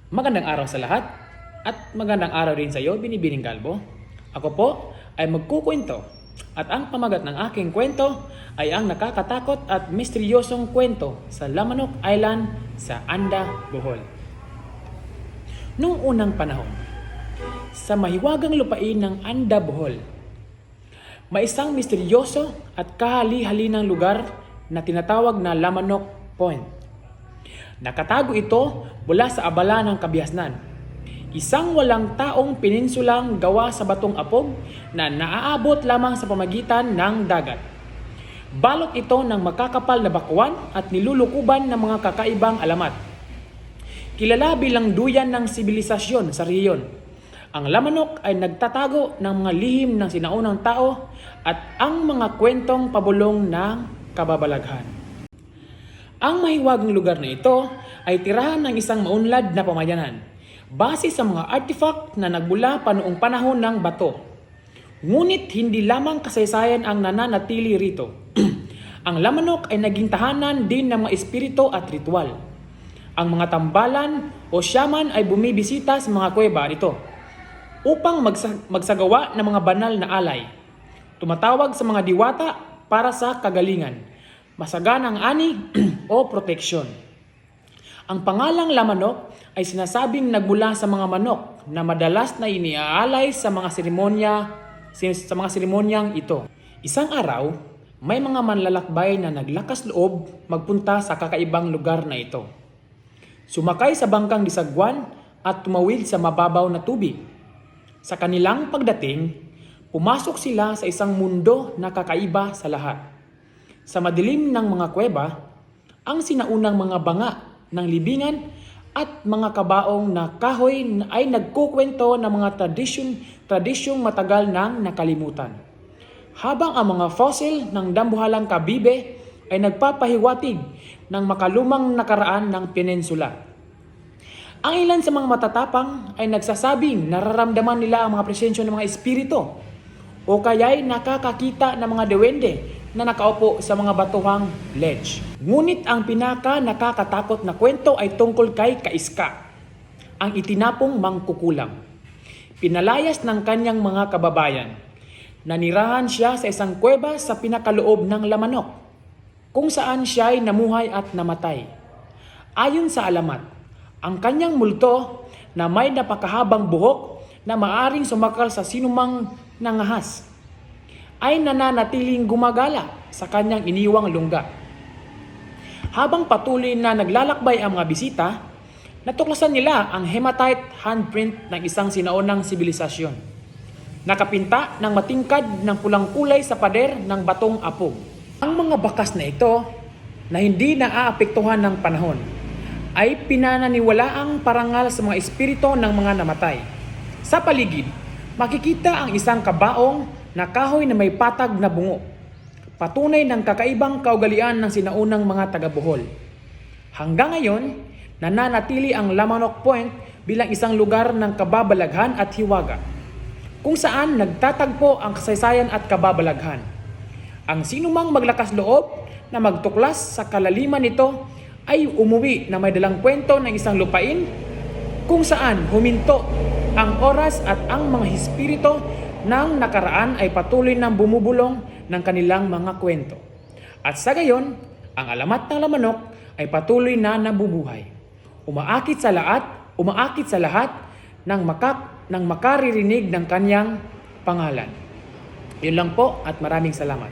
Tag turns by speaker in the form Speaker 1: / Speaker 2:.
Speaker 1: Magandang araw sa lahat at magandang araw din sa iyo, Binibining Kalbo. Ako po ay magkukwento at ang pamagat ng aking kwento ay ang nakakatakot at misteryosong kwento sa Lamanok Island sa Anda, Bohol. Noong unang panahon, sa mahiwagang lupain ng Anda, Bohol, may isang misteryoso at kahali-halinang lugar na tinatawag na Lamanok Point. Nakatago ito mula sa abala ng kabihasnan. Isang walang taong peninsulang gawa sa batong apog na naaabot lamang sa pamagitan ng dagat. Balot ito ng makakapal na bakuan at nilulukuban ng mga kakaibang alamat. Kilala bilang duyan ng sibilisasyon sa riyon. Ang Lamanok ay nagtatago ng mga lihim ng sinaunang tao at ang mga kwentong pabulong ng kababalaghan. Ang mahiwagang lugar na ito ay tirahan ng isang maunlad na pamayanan, base sa mga artifact na nagmula pa noong panahon ng bato. Ngunit hindi lamang kasaysayan ang nananatili rito. Ang Lamanok ay naging tahanan din ng mga espiritu at ritual. Ang mga tambalan o shaman ay bumibisita sa mga kuweba rito upang magsagawa ng mga banal na alay. Tumatawag sa mga diwata para sa kagalingan, masaganang ani o proteksyon. Ang pangalang Lamanok ay sinasabing nagmula sa mga manok na madalas na iniaalay sa mga seremonyang ito. Isang araw, may mga manlalakbay na naglakas loob magpunta sa kakaibang lugar na ito. Sumakay sa bangkang disagwan at tumawid sa mababaw na tubig. Sa kanilang pagdating, pumasok sila sa isang mundo na kakaiba sa lahat. Sa madilim ng mga kuweba, ang sinaunang mga banga ng libingan at mga kabaong na kahoy ay nagkukwento ng mga tradisyong matagal nang nakalimutan. Habang ang mga fossil ng dambuhalang kabibe ay nagpapahiwatig ng makalumang nakaraan ng peninsula. Ang ilan sa mga matatapang ay nagsasabing nararamdaman nila ang mga presensya ng mga espiritu o kaya'y nakakakita ng mga dewende na nakaupo sa mga batuhang ledge. Ngunit ang pinaka nakakatakot na kwento ay tungkol kay Kaiska, ang itinapong mangkukulam. Pinalayas ng kanyang mga kababayan. Nanirahan siya sa isang kuweba sa pinakaloob ng Lamanok, kung saan siya ay namuhay at namatay. Ayon sa alamat, ang kanyang multo na may napakahabang buhok na maaring sumakal sa sinumang nangahas ay nananatiling gumagala sa kanyang iniwang lungga. Habang patuloy na naglalakbay ang mga bisita, natuklasan nila ang hematite handprint ng isang sinaunang sibilisasyon. Nakapinta ng matingkad ng pulang kulay sa pader ng batong apog. Ang mga bakas na ito, na hindi naaapektuhan ng panahon, ay pinananiwalaang parangal sa mga espiritu ng mga namatay. Sa paligid, makikita ang isang kabaong na kahoy na may patag na bungo. Patunay ng kakaibang kaugalian ng sinaunang mga taga-Bohol. Hanggang ngayon, nananatili ang Lamanok Point bilang isang lugar ng kababalaghan at hiwaga, kung saan nagtatagpo ang kasaysayan at kababalaghan. Ang sinumang maglakas loob na magtuklas sa kalaliman nito ay umuwi na may dalang kwento ng isang lupain kung saan huminto ang oras at ang mga espiritu ng nakaraan ay patuloy nang bumubulong ng kanilang mga kwento. At sa gayon, ang alamat ng Lamanok ay patuloy na nabubuhay. Umaakit sa lahat ng makaririnig ng kanyang pangalan. Yun lang po at maraming salamat.